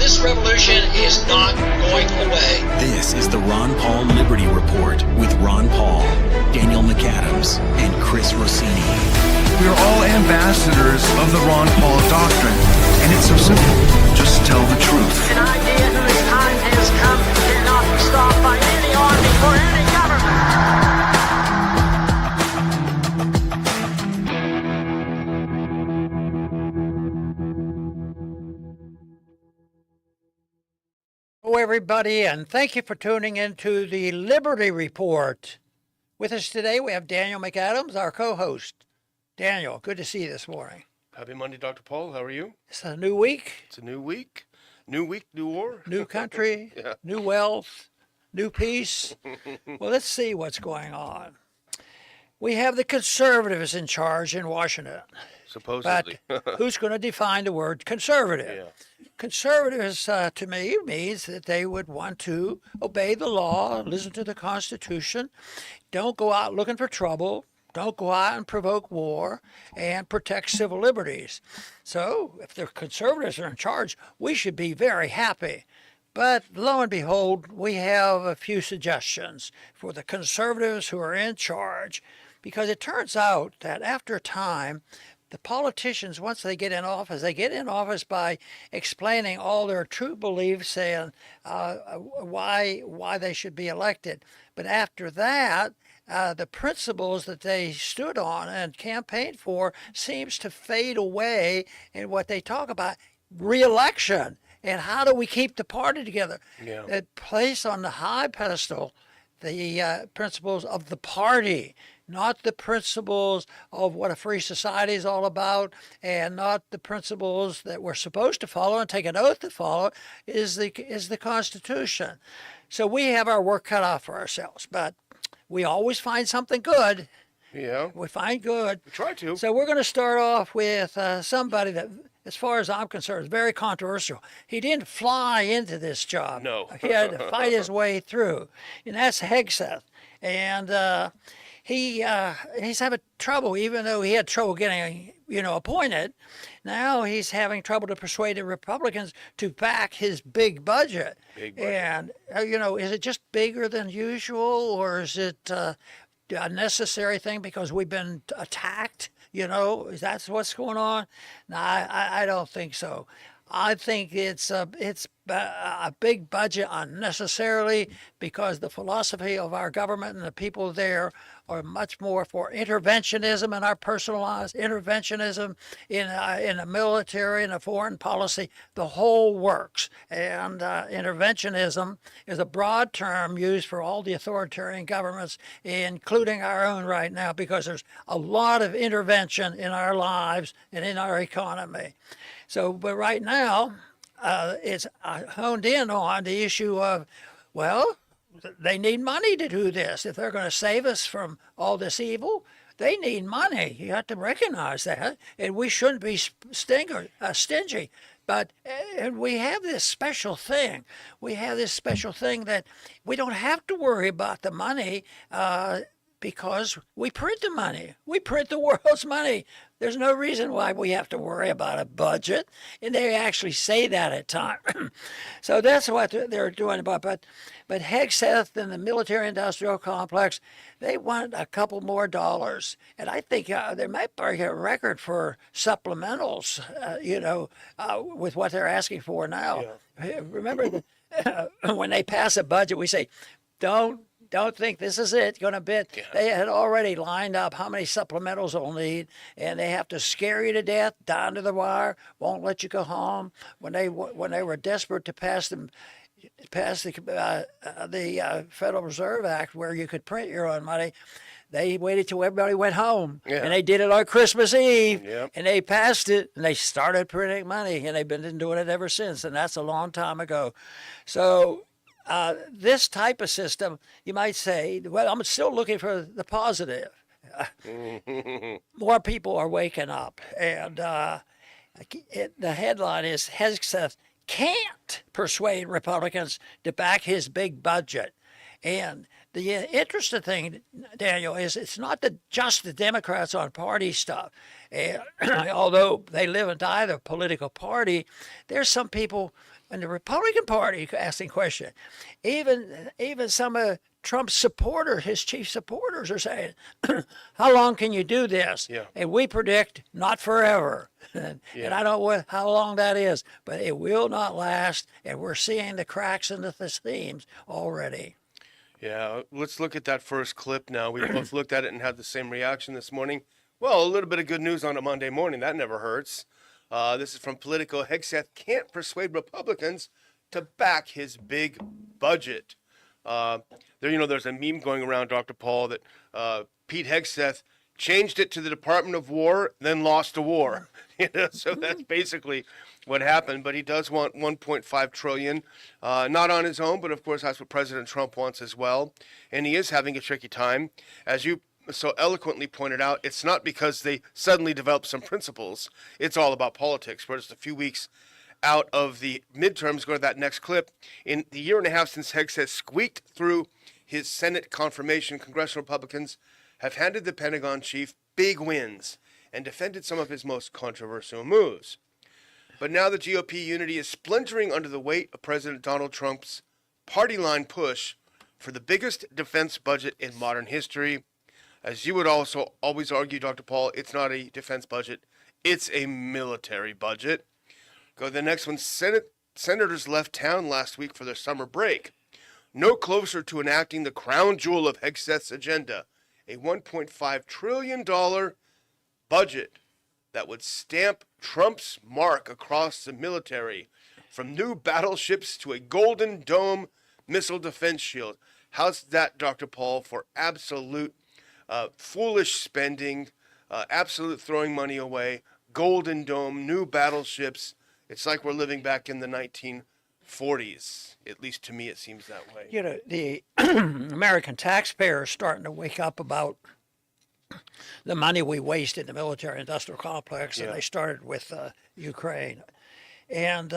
This revolution is not going away. This is the Ron Paul Liberty Report with Ron Paul, Daniel McAdams, and Chris Rossini. We are all ambassadors of the Ron Paul doctrine, and it's so simple. Just tell the truth. An idea whose time has come cannot be stopped by any army or any government. Hello, everybody, and thank you for tuning into the Liberty Report. With us today, we have Daniel McAdams, our co-host. Daniel, good to see you this morning. Happy Monday, Dr. Paul. How are you? It's a new week. It's a new week. New week, new war. New country, Yeah. new wealth, new peace. Well, let's see what's going on. We have the conservatives in charge in Washington. Supposedly. But who's going to define the word conservative? Yeah. Conservatives, to me, means that they would want to obey the law, listen to the Constitution, don't go out looking for trouble, don't go out and provoke war, and protect civil liberties. So if the conservatives are in charge, we should be very happy. But lo and behold, we have a few suggestions for the conservatives who are in charge, because it turns out that after a time, the politicians, once they get in office by explaining all their true beliefs and why they should be elected. But after that, the principles that they stood on and campaigned for seems to fade away in what they talk about, re-election. And how do we keep the party together? Yeah. It place on the high pedestal the principles of the party, not the principles of what a free society is all about, and not the principles that we're supposed to follow and take an oath to follow, is the Constitution. So we have our work cut out for ourselves, but we always find something good. Yeah. We find good. We try to. So we're going to start off with somebody that, as far as I'm concerned, is very controversial. He didn't fly into this job. No. He had to fight his way through, and that's Hegseth. And he's having trouble, even though he had trouble getting, appointed. Now he's having trouble to persuade the Republicans to back his big budget. And, is it just bigger than usual, or is it a necessary thing because we've been attacked? Is that what's going on? No, I don't think so. I think it's a big budget unnecessarily because the philosophy of our government and the people there are much more for interventionism in our personal lives, interventionism in the military and the foreign policy, the whole works. And interventionism is a broad term used for all the authoritarian governments, including our own right now, because there's a lot of intervention in our lives and in our economy. So, but right now, it's honed in on the issue of, well, they need money to do this. If they're going to save us from all this evil, they need money. You have to recognize that. And we shouldn't be stingy. But and we have this special thing. We have this special thing that we don't have to worry about the money because we print the money. We print the world's money. There's no reason why we have to worry about a budget. And they actually say that at times. So that's what they're doing about. But Hegseth and the military-industrial complex, they want a couple more dollars. And I think they might break a record for supplementals, with what they're asking for now. Yeah. Remember, when they pass a budget, we say, don't think this is it, going to bid. Yeah. They had already lined up how many supplementals they'll need, and they have to scare you to death, down to the wire, won't let you go home. When they were desperate to pass the Federal Reserve Act, where you could print your own money, they waited till everybody went home, and they did it on Christmas Eve, and they passed it, and they started printing money, and they've been doing it ever since, and that's a long time ago. So this type of system, you might say, well, I'm still looking for the positive. More people are waking up. And the headline is, Hegseth can't persuade Republicans to back his big budget. And the interesting thing, Daniel, is it's not just the Democrats on party stuff. Although they live and die the political party, there's some people in the Republican Party asking questions. Even some of Trump's supporters, his chief supporters, are saying, how long can you do this? Yeah. And we predict not forever. And I don't know how long that is, but it will not last. And we're seeing the cracks in the seams already. Yeah, let's look at that first clip now. We both looked at it and had the same reaction this morning. Well, a little bit of good news on a Monday morning. That never hurts. This is from Politico. Hegseth can't persuade Republicans to back his big budget. There's a meme going around, Dr. Paul, that Pete Hegseth changed it to the Department of War, then lost a war. So that's basically what happened. But he does want $1.5 trillion, not on his own, but of course that's what President Trump wants as well. And he is having a tricky time. As you so eloquently pointed out, it's not because they suddenly developed some principles. It's all about politics. We're just a few weeks out of the midterms. Go to that next clip. In the year and a half since Hegseth squeaked through his Senate confirmation, congressional Republicans have handed the Pentagon chief big wins and defended some of his most controversial moves. But now the GOP unity is splintering under the weight of President Donald Trump's party line push for the biggest defense budget in modern history. As you would also always argue, Dr. Paul, it's not a defense budget, it's a military budget. Go to the next one. Senators left town last week for their summer break. No closer to enacting the crown jewel of Hegseth's agenda, a $1.5 trillion budget that would stamp Trump's mark across the military, from new battleships to a Golden Dome missile defense shield. How's that, Dr. Paul, for absolute foolish spending, absolute throwing money away, Golden Dome, new battleships? It's like we're living back in the 1940s. At least to me, it seems that way. You know, the American taxpayer is starting to wake up about the money we waste in the military-industrial complex, and they started with Ukraine. And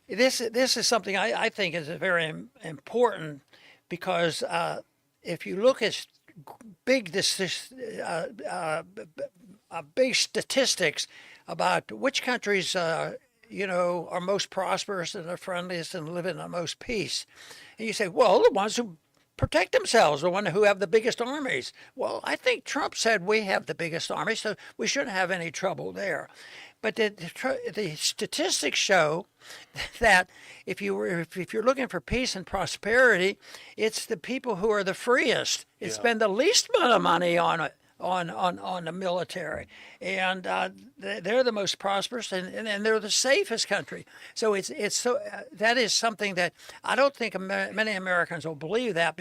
this is something I think is very important, because if you look at big statistics about which countries are most prosperous and the friendliest and live in the most peace, and you say, well, the ones who protect themselves, the ones who have the biggest armies. Well, I think Trump said we have the biggest army, so we shouldn't have any trouble there. But the statistics show that if you're looking for peace and prosperity, it's the people who are the freest. It spend the least amount of money on it. On the military, and they're the most prosperous, and they're the safest country. So that is something that I don't think many Americans will believe that,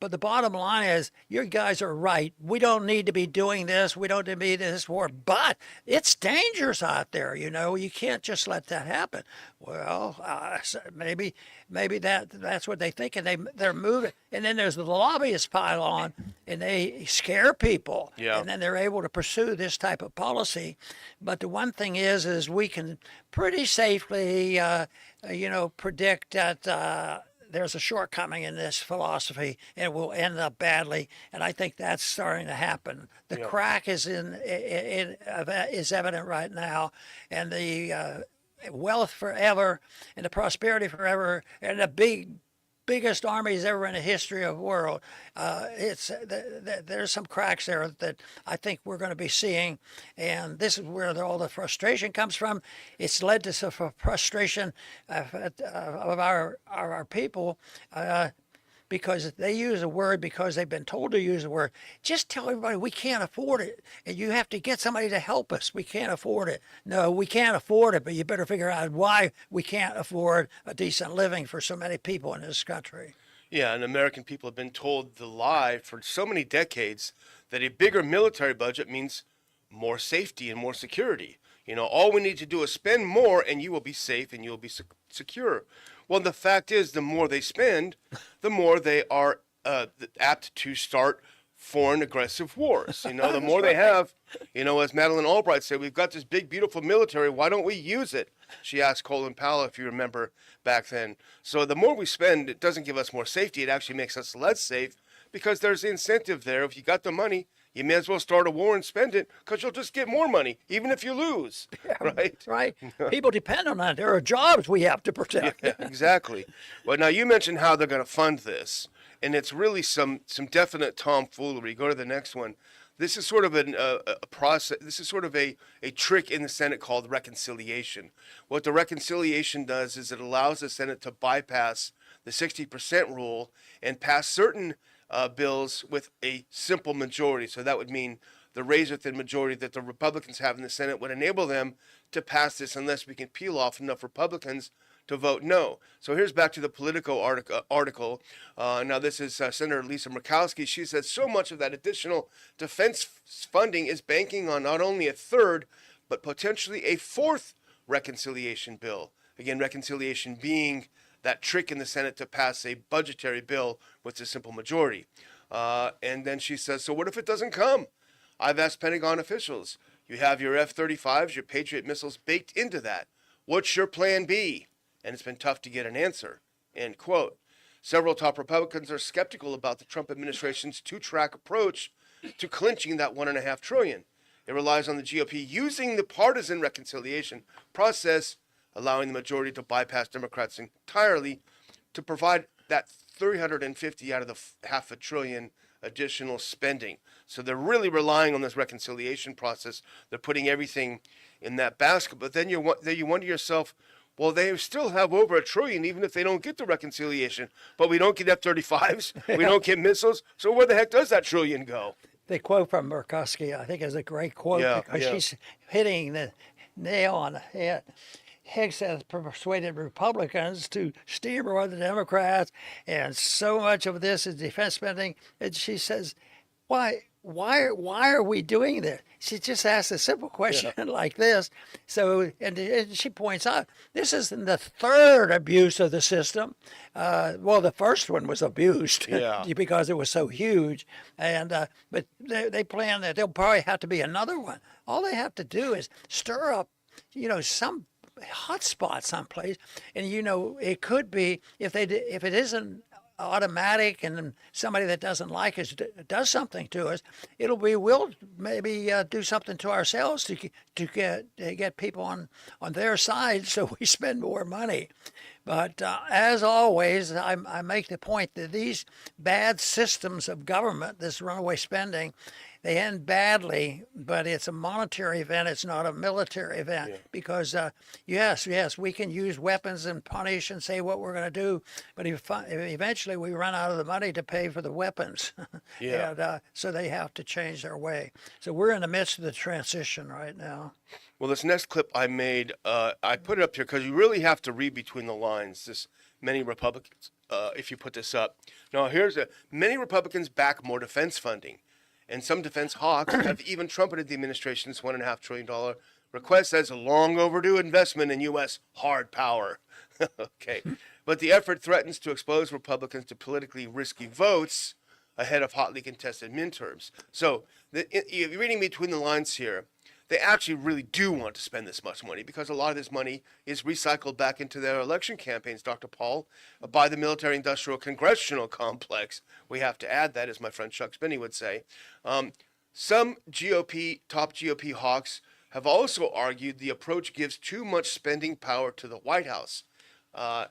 but the bottom line is, your guys are right. We don't need to be doing this. We don't need to be this war, but it's dangerous out there. You can't just let that happen. Well, maybe that's what they think, and they're moving. And then there's the lobbyists pile on, and they scare people. Yeah. And then they're able to pursue this type of policy. But the one thing is we can pretty safely, predict that there's a shortcoming in this philosophy, and it will end up badly. And I think that's starting to happen. The crack is is evident right now, and the wealth forever and the prosperity forever and the biggest armies ever in the history of the world. There's some cracks there that I think we're going to be seeing, and this is where all the frustration comes from. It's led to some frustration of our people, because they use a word because they've been told to use a word. Just tell everybody we can't afford it, and you have to get somebody to help us. We can't afford it. No, we can't afford it, but you better figure out why we can't afford a decent living for so many people in this country. Yeah, and American people have been told the lie for so many decades that a bigger military budget means more safety and more security. All we need to do is spend more, and you will be safe and you'll be secure. Well, the fact is, the more they spend, the more they are apt to start foreign aggressive wars. The more they have, as Madeleine Albright said, we've got this big, beautiful military. Why don't we use it? She asked Colin Powell, if you remember back then. So the more we spend, it doesn't give us more safety. It actually makes us less safe because there's incentive there. If you got the money, you may as well start a war and spend it, because you'll just get more money, even if you lose, right? Right. People depend on that. There are jobs we have to protect. Yeah, exactly. Well, now you mentioned how they're going to fund this, and it's really some definite tomfoolery. Go to the next one. This is sort of a process. This is sort of a trick in the Senate called reconciliation. What the reconciliation does is it allows the Senate to bypass the 60% rule and pass certain bills with a simple majority. So that would mean the razor-thin majority that the Republicans have in the Senate would enable them to pass this unless we can peel off enough Republicans to vote no. So here's back to the Politico article. Now this is Senator Lisa Murkowski. She says so much of that additional defense funding is banking on not only a third, but potentially a fourth reconciliation bill. Again, reconciliation being that trick in the Senate to pass a budgetary bill with a simple majority. And then she says, so what if it doesn't come? I've asked Pentagon officials. You have your F-35s, your Patriot missiles baked into that. What's your plan B? And it's been tough to get an answer, end quote. Several top Republicans are skeptical about the Trump administration's two-track approach to clinching that $1.5 trillion. It relies on the GOP using the partisan reconciliation process, allowing the majority to bypass Democrats entirely to provide that 350 out of the $500 billion additional spending. So they're really relying on this reconciliation process. They're putting everything in that basket. But then you wonder yourself, well, they still have over $1 trillion, even if they don't get the reconciliation. But we don't get F-35s, we don't get missiles. So where the heck does that trillion go? The quote from Murkowski, I think, is a great quote because she's hitting the nail on the head. Hegseth persuaded Republicans to steamroll the Democrats, and so much of this is defense spending. And she says, why are we doing this? She just asked a simple question like this. So, and she points out, this is the third abuse of the system. Well, the first one was abused because it was so huge. And but they plan that there'll probably have to be another one. All they have to do is stir up, some hot spot someplace, and it could be if it isn't automatic and somebody that doesn't like us does something to us, we'll maybe do something to ourselves to get people on their side, so we spend more money. But as always, I make the point that these bad systems of government, this runaway spending, they end badly, but it's a monetary event. It's not a military event because, yes, we can use weapons and punish and say what we're going to do, but eventually we run out of the money to pay for the weapons. And so they have to change their way. So we're in the midst of the transition right now. Well, this next clip I made, I put it up here because you really have to read between the lines. Many Republicans, if you put this up. Now, many Republicans back more defense funding. And some defense hawks have even trumpeted the administration's $1.5 trillion request as a long overdue investment in U.S. hard power. Okay. But the effort threatens to expose Republicans to politically risky votes ahead of hotly contested midterms. So, you're reading between the lines here, they actually really do want to spend this much money because a lot of this money is recycled back into their election campaigns, Dr. Paul, by the military-industrial congressional complex. We have to add that, as my friend Chuck Spinney would say. Some top GOP hawks have also argued the approach gives too much spending power to the White House.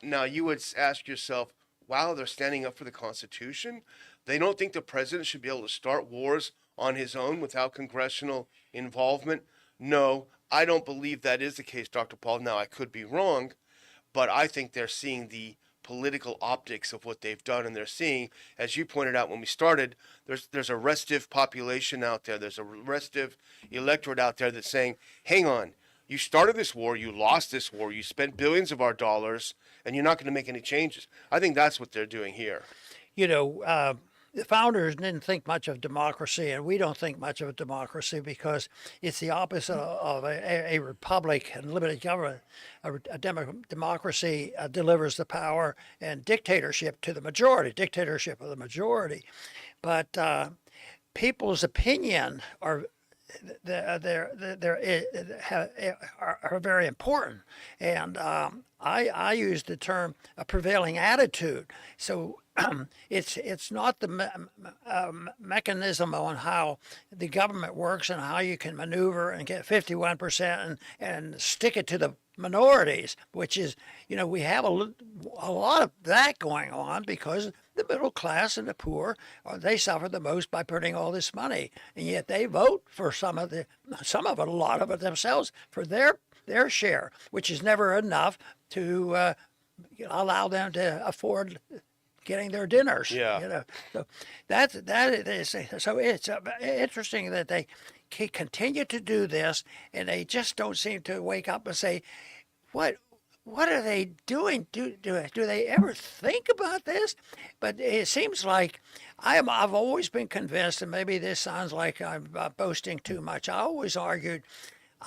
Now, you would ask yourself, wow, they're standing up for the Constitution? They don't think the president should be able to start wars on his own without congressional involvement? No, I don't believe that is the case, Dr. Paul. Now, I could be wrong, but I think they're seeing the political optics of what they've done, and they're seeing, as you pointed out when we started, there's a restive population out there. There's a restive electorate out there that's saying, hang on, you started this war, you lost this war, you spent billions of our dollars, and you're not going to make any changes. I think that's what they're doing here. The founders didn't think much of democracy, and we don't think much of a democracy because it's the opposite of a republic and limited government. A democracy delivers the power and dictatorship to the majority, dictatorship of the majority. But people's opinion are very important, and I use the term a prevailing attitude. So it's not the mechanism on how the government works and how you can maneuver and get 51% and stick it to the minorities, which is, we have a lot of that going on because the middle class and the poor, they suffer the most by putting all this money, and yet they vote for some of it, a lot of it themselves for their share, which is never enough to allow them to afford getting their dinners. Yeah. So that is, so it's interesting that they continue to do this, and they just don't seem to wake up and say, what are they doing? Do they ever think about this? But it seems like I've always been convinced, and maybe this sounds like I'm boasting too much. I always argued,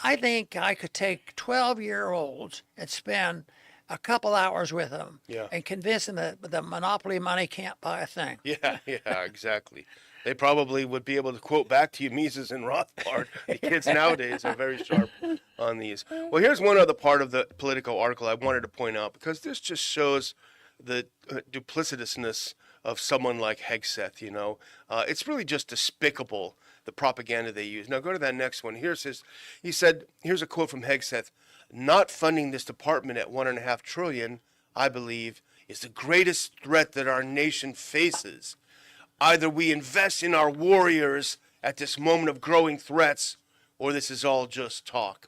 I think I could take 12-year-olds and spend a couple hours with them and convince them that the monopoly money can't buy a thing. Yeah, exactly. They probably would be able to quote back to you Mises and Rothbard. The kids nowadays are very sharp on these. Well, here's one other part of the Politico article I wanted to point out, because this just shows the duplicitousness of someone like Hegseth. It's really just despicable, the propaganda they use. Now go to that next one. Here's a quote from Hegseth: "Not funding this department at $1.5 trillion, I believe, is the greatest threat that our nation faces. Either we invest in our warriors at this moment of growing threats, or this is all just talk."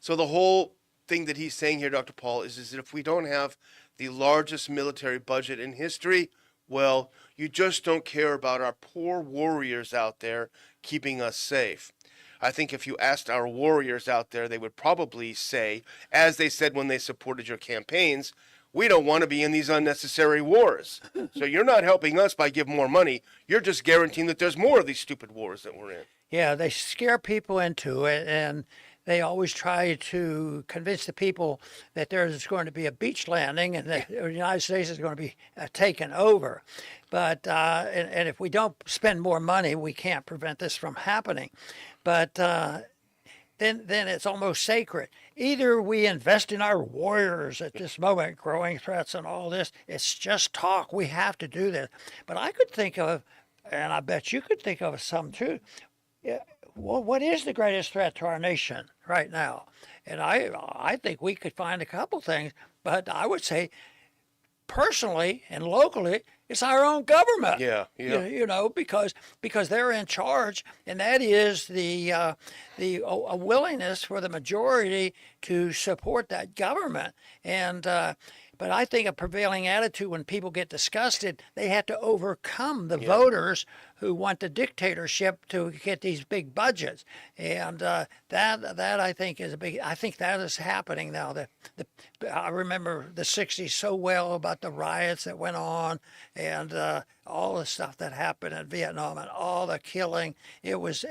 So the whole thing that he's saying here, Dr. Paul, is that if we don't have the largest military budget in history, well, you just don't care about our poor warriors out there keeping us safe. I think if you asked our warriors out there, they would probably say, as they said when they supported your campaigns, we don't want to be in these unnecessary wars. So you're not helping us by giving more money. You're just guaranteeing that there's more of these stupid wars that we're in. Yeah, they scare people into it, and they always try to convince the people that there's going to be a beach landing and that the United States is going to be taken over. But and if we don't spend more money, we can't prevent this from happening. But then it's almost sacred. Either we invest in our warriors at this moment, growing threats and all this. It's just talk. We have to do this. But I could think of, and I bet you could think of some too. Yeah, well, what is the greatest threat to our nation right now? And I think we could find a couple things, but I would say personally and locally, it's our own government. Yeah. Because they're in charge, and that is a willingness for the majority to support that government. And but I think a prevailing attitude when people get disgusted, they have to overcome the voters who want the dictatorship to get these big budgets, and that I think is a big. I think that is happening now. I remember the '60s so well about the riots that went on and all the stuff that happened in Vietnam and all the killing. It was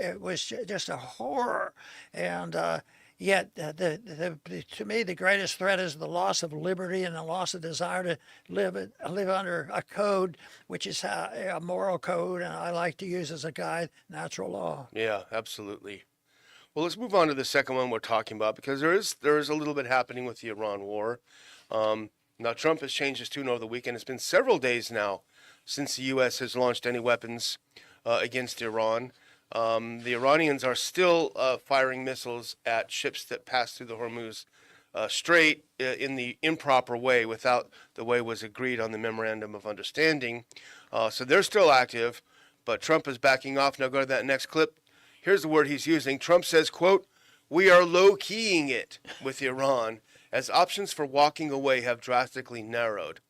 just a horror, and. Yet, to me, the greatest threat is the loss of liberty and the loss of desire to live under a code, which is a moral code, and I like to use as a guide natural law. Yeah, absolutely. Well, let's move on to the second one we're talking about, because there is a little bit happening with the Iran war. Now, Trump has changed his tune over the weekend. It's been several days now since the U.S. has launched any weapons against Iran. The Iranians are still firing missiles at ships that pass through the Hormuz Strait in the improper way, without the way was agreed on the Memorandum of Understanding. So they're still active, but Trump is backing off. Now go to that next clip. Here's the word he's using. Trump says, quote, "We are low-keying it with Iran as options for walking away have drastically narrowed."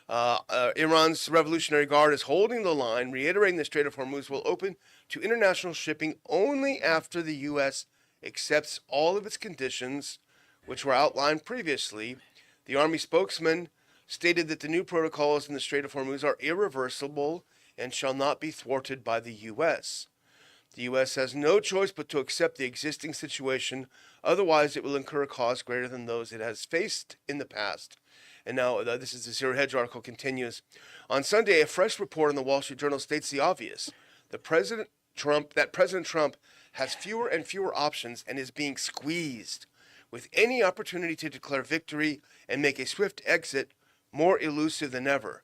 Iran's Revolutionary Guard is holding the line, reiterating the Strait of Hormuz will open to international shipping only after the U.S. accepts all of its conditions, which were outlined previously. The Army spokesman stated that the new protocols in the Strait of Hormuz are irreversible and shall not be thwarted by the U.S. The U.S. has no choice but to accept the existing situation, otherwise it will incur a cost greater than those it has faced in the past. And now, this is the Zero Hedge article continues. On Sunday, a fresh report in the Wall Street Journal states the obvious. President Trump has fewer and fewer options and is being squeezed, with any opportunity to declare victory and make a swift exit more elusive than ever.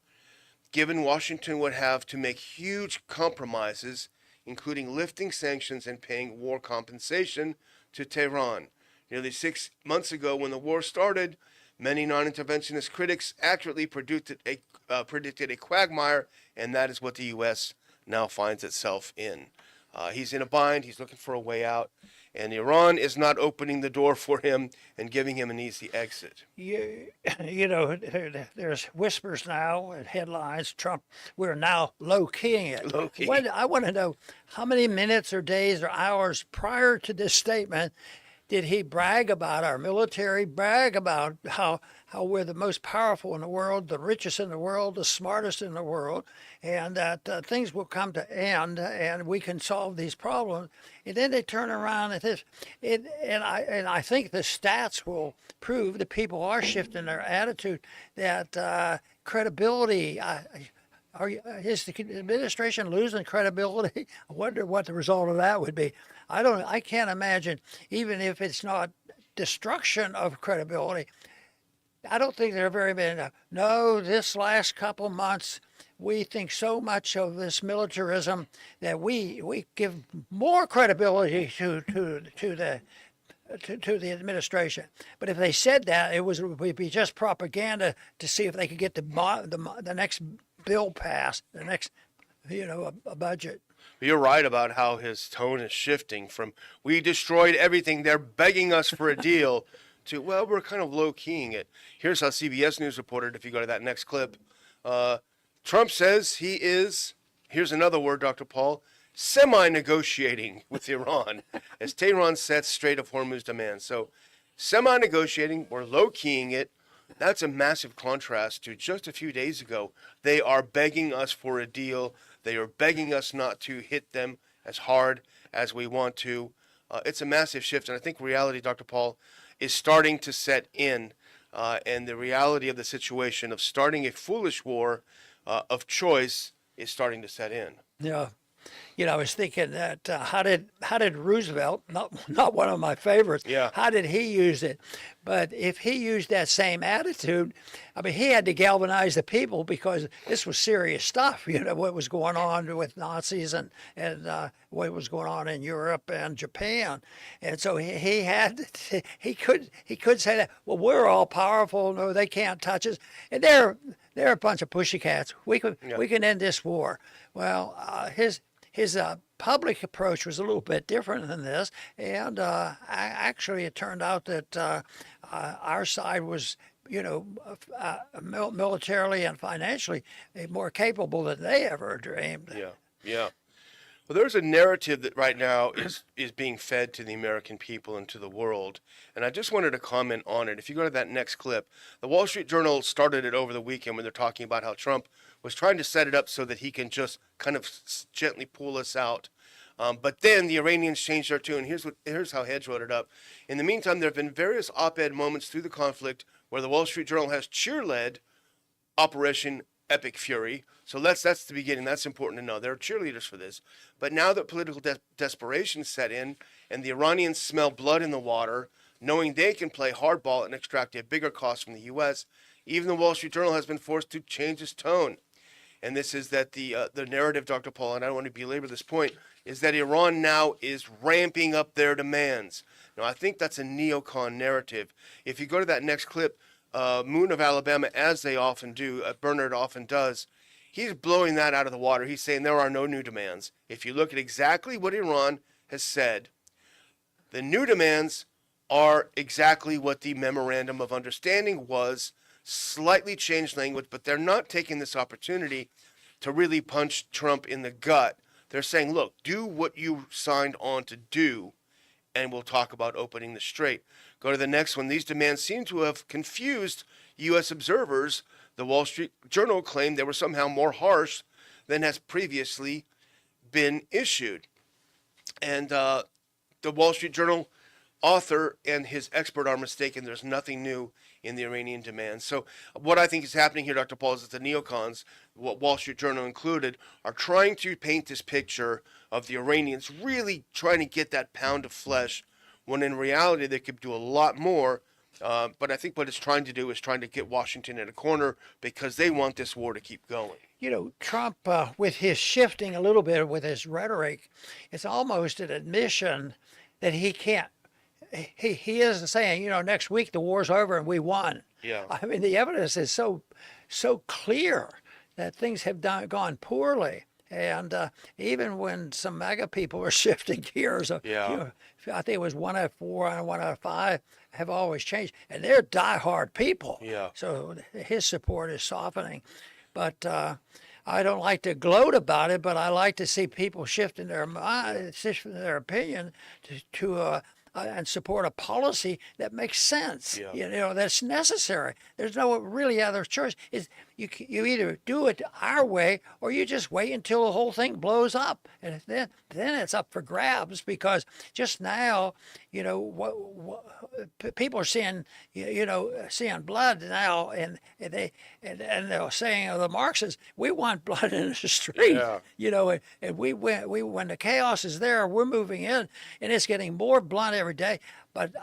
given Washington would have to make huge compromises, including lifting sanctions and paying war compensation to Tehran. Nearly 6 months ago, when the war started, many non-interventionist critics accurately predicted a quagmire, and that is what the U.S. now finds itself in. He's in a bind. He's looking for a way out, and Iran is not opening the door for him and giving him an easy exit. You know, there's whispers now and headlines. Trump, we're now low-keying it. Low-key. I want to know how many minutes or days or hours prior to this statement did he brag about our military, brag about how we're the most powerful in the world, the richest in the world, the smartest in the world, and that things will come to end and we can solve these problems. And then they turn around and I think the stats will prove that people are shifting their attitude, that credibility. Is the administration losing credibility? I wonder what the result of that would be. I can't imagine, even if it's not destruction of credibility, I don't think there are very many. No, this last couple months, we think so much of this militarism that we give more credibility to the administration. But if they said that, it would be just propaganda to see if they could get the next bill passed, the next, a budget. You're right about how his tone is shifting from "we destroyed everything, they're begging us for a deal" to "well, we're kind of low-keying it." Here's how CBS News reported, if you go to that next clip. Trump says he is, here's another word, Dr. Paul, semi-negotiating with Iran as Tehran sets Strait of Hormuz demands. So semi-negotiating, we're low-keying it. That's a massive contrast to just a few days ago. They are begging us for a deal. They are begging us not to hit them as hard as we want to. It's a massive shift, and I think reality, Dr. Paul, is starting to set in, and the reality of the situation of starting a foolish war of choice is starting to set in. Yeah. I was thinking that how did Roosevelt, not one of my favorites, how did he use it? But if he used that same attitude, I mean, he had to galvanize the people because this was serious stuff, what was going on with Nazis and what was going on in Europe and Japan. And so he could say that, well, we're all powerful, no, they can't touch us. And they're a bunch of pussycats. We can end this war. Well, his public approach was a little bit different than this, and actually it turned out that our side was, militarily and financially more capable than they ever dreamed. Yeah. Well, there's a narrative that right now is being fed to the American people and to the world, and I just wanted to comment on it. If you go to that next clip, the Wall Street Journal started it over the weekend when they're talking about how Trump was trying to set it up so that he can just kind of gently pull us out. But then the Iranians changed their tune. Here's how Hedge wrote it up. In the meantime, there have been various op-ed moments through the conflict where the Wall Street Journal has cheerled Operation Epic Fury. So that's the beginning. That's important to know. There are cheerleaders for this. But now that political desperation set in and the Iranians smell blood in the water, knowing they can play hardball and extract a bigger cost from the U.S., even the Wall Street Journal has been forced to change its tone. And this is that the narrative, Dr. Paul, and I don't want to belabor this point, is that Iran now is ramping up their demands. Now, I think that's a neocon narrative. If you go to that next clip, Moon of Alabama, as they often do, Bernard often does, he's blowing that out of the water. He's saying there are no new demands. If you look at exactly what Iran has said, the new demands are exactly what the Memorandum of Understanding was, slightly changed language, but they're not taking this opportunity to really punch Trump in the gut. They're saying, look, do what you signed on to do, and we'll talk about opening the strait. Go to the next one. These demands seem to have confused U.S. observers. The Wall Street Journal claimed they were somehow more harsh than has previously been issued. And the Wall Street Journal author and his expert are mistaken. There's nothing new in the Iranian demands. So what I think is happening here, Dr. Paul, is that the neocons, what Wall Street Journal included, are trying to paint this picture of the Iranians really trying to get that pound of flesh, when in reality they could do a lot more But I think what it's trying to do is trying to get Washington in a corner because they want this war to keep going. You know, Trump, with his shifting a little bit with his rhetoric, it's almost an admission that he can't. He isn't saying, you know, next week the war's over and we won. Yeah. I mean, the evidence is so clear that things have gone poorly. And even when some MAGA people are shifting gears, you know, I think it was 1 out of 4 and 1 out of 5 have always changed, and they're diehard people. Yeah. So his support is softening, but I don't like to gloat about it. But I like to see people shifting their mind, shifting their opinion to and support a policy that makes sense. Yeah. You know, that's necessary. There's no really other choice. Is you either do it our way or you just wait until the whole thing blows up, and then it's up for grabs. Because just now, you know, people are seeing, you know, seeing blood now, and they're saying, the Marxists, we want blood in the street. Yeah. You know, and we when the chaos is there, we're moving in, and it's getting more blunt every day. But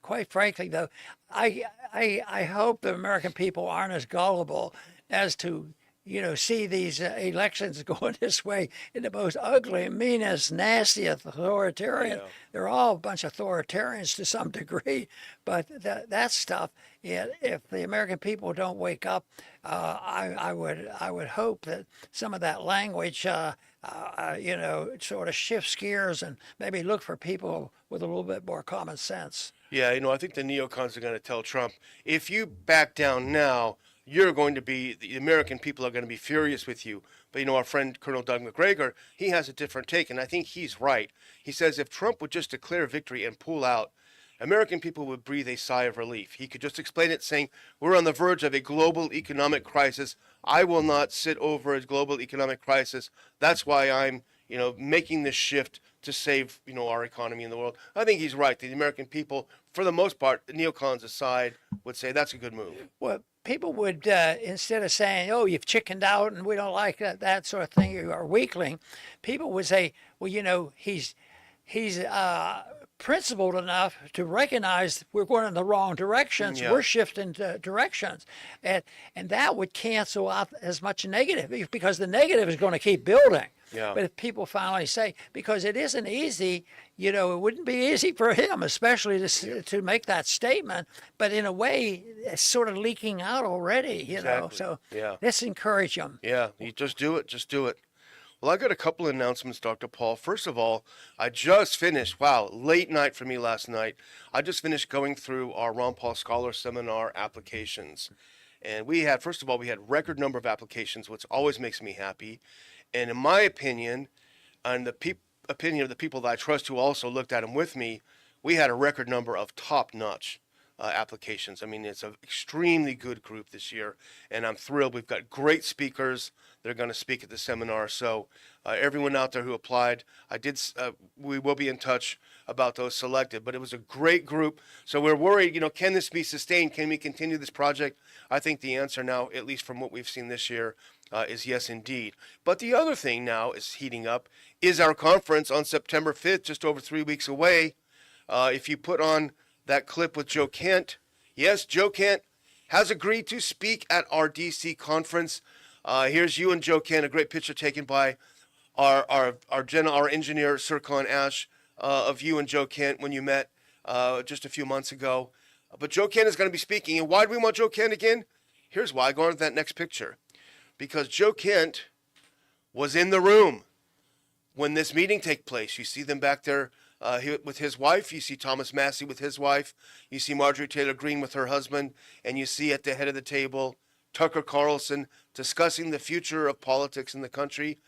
quite frankly, though, I hope the American people aren't as gullible as to, you know, see these elections going this way in the most ugly, meanest, nastiest authoritarian. Yeah. They're all a bunch of authoritarians to some degree, but that stuff, if the American people don't wake up, I would hope that some of that language, you know, sort of shifts gears and maybe look for people with a little bit more common sense. Yeah, you know, I think the neocons are going to tell Trump, if you back down now, the American people are going to be furious with you. But, you know, our friend Colonel Doug McGregor, he has a different take, and I think he's right. He says if Trump would just declare victory and pull out, American people would breathe a sigh of relief. He could just explain it saying, we're on the verge of a global economic crisis. I will not sit over a global economic crisis. That's why I'm, you know, making this shift to save, you know, our economy in the world. I think he's right. The American people, for the most part, the neocons aside, would say that's a good move. Well, people would, instead of saying, oh, you've chickened out and we don't like that sort of thing, you are a weakling, people would say, well, you know, he's principled enough to recognize we're going in the wrong directions. Yeah. We're shifting directions. And that would cancel out as much negative, because the negative is going to keep building. Yeah. But if people finally say, because it isn't easy, you know, it wouldn't be easy for him, especially to make that statement. But in a way, it's sort of leaking out already, you know. Exactly. So Yeah. let's encourage him. Yeah, you just do it. Just do it. Well, I got a couple of announcements, Dr. Paul. First of all, I just finished, late night for me last night. I just finished going through our Ron Paul Scholar Seminar applications. And we had record number of applications, which always makes me happy. And in my opinion, and the opinion of the people that I trust who also looked at them with me, we had a record number of top-notch applications. I mean, it's an extremely good group this year, and I'm thrilled. We've got great speakers. They're going to speak at the seminar. So everyone out there who applied, we will be in touch about those selected. But it was a great group. So we're worried, you know, can this be sustained? Can we continue this project? I think the answer now, at least from what we've seen this year, is yes, indeed. But the other thing now is heating up is our conference on September 5th, just over 3 weeks away. If you put on that clip with Joe Kent, yes, Joe Kent has agreed to speak at our DC conference. Here's you and Joe Kent, a great picture taken by our engineer, Sir Con Ash, of you and Joe Kent when you met just a few months ago. But Joe Kent is going to be speaking. And why do we want Joe Kent again? Here's why. Go on to that next picture. Because Joe Kent was in the room when this meeting took place. You see them back there with his wife. You see Thomas Massey with his wife. You see Marjorie Taylor Greene with her husband. And you see at the head of the table Tucker Carlson discussing the future of politics in the country.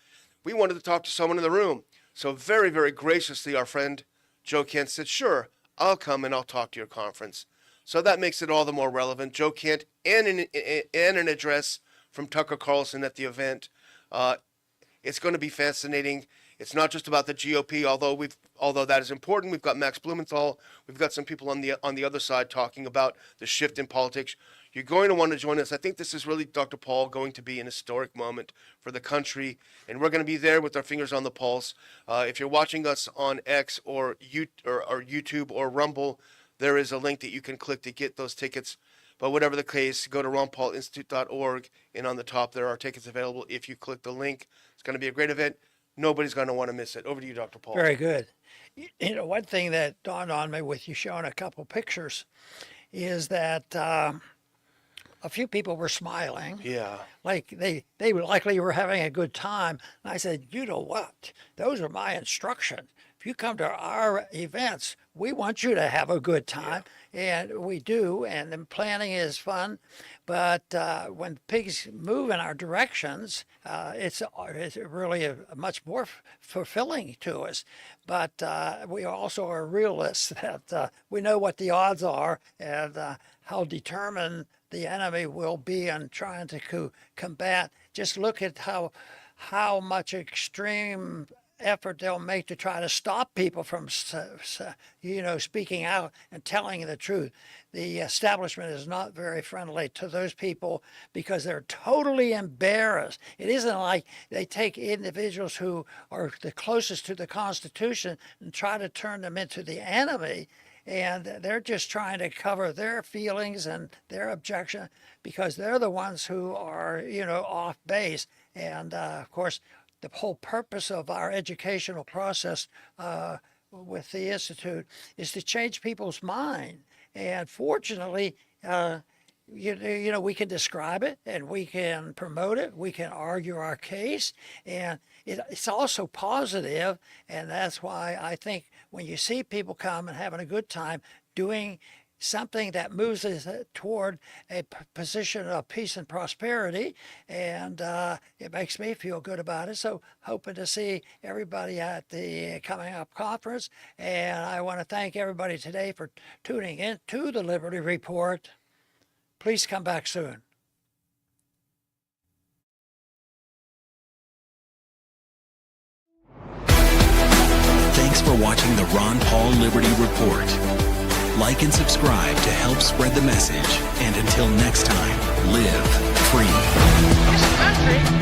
We wanted to talk to someone in the room. So very, very graciously, our friend Joe Kent said, sure, I'll come and I'll talk to your conference. So that makes it all the more relevant. Joe Kent and an address from Tucker Carlson at the event. It's going to be fascinating. It's not just about the GOP, although that is important. We've got Max Blumenthal. We've got some people on the other side talking about the shift in politics. You're going to want to join us. I think this is really, Dr. Paul, going to be an historic moment for the country, and we're going to be there with our fingers on the pulse. If you're watching us on X or YouTube or Rumble, there is a link that you can click to get those tickets. But whatever the case, go to ronpaulinstitute.org, and on the top there are tickets available. If you click the link, it's going to be a great event. Nobody's going to want to miss it. Over to you, Dr. Paul. Very good. You know, one thing that dawned on me with you showing a couple pictures is that a few people were smiling. Yeah. Like they likely were having a good time. And I said, you know what? Those are my instructions. If you come to our events, we want you to have a good time. And we do, and the planning is fun. But when pigs move in our directions, it's really a much more fulfilling to us. But we also are realists that we know what the odds are and how determined the enemy will be in trying to combat. Just look at how much extreme effort they'll make to try to stop people from, speaking out and telling the truth. The establishment is not very friendly to those people because they're totally embarrassed. It isn't like they take individuals who are the closest to the Constitution and try to turn them into the enemy. And they're just trying to cover their feelings and their objection because they're the ones who are, off base. And of course, the whole purpose of our educational process with the Institute is to change people's mind. And fortunately, we can describe it and we can promote it. We can argue our case. And it's also positive. And that's why I think when you see people come and having a good time doing something that moves us toward a position of peace and prosperity, and it makes me feel good about it. So hoping to see everybody at the coming up conference, and I want to thank everybody today for tuning in to the Liberty Report. Please come back soon. Thanks for watching the Ron Paul Liberty Report. Like and subscribe to help spread the message. And until next time, live free. This country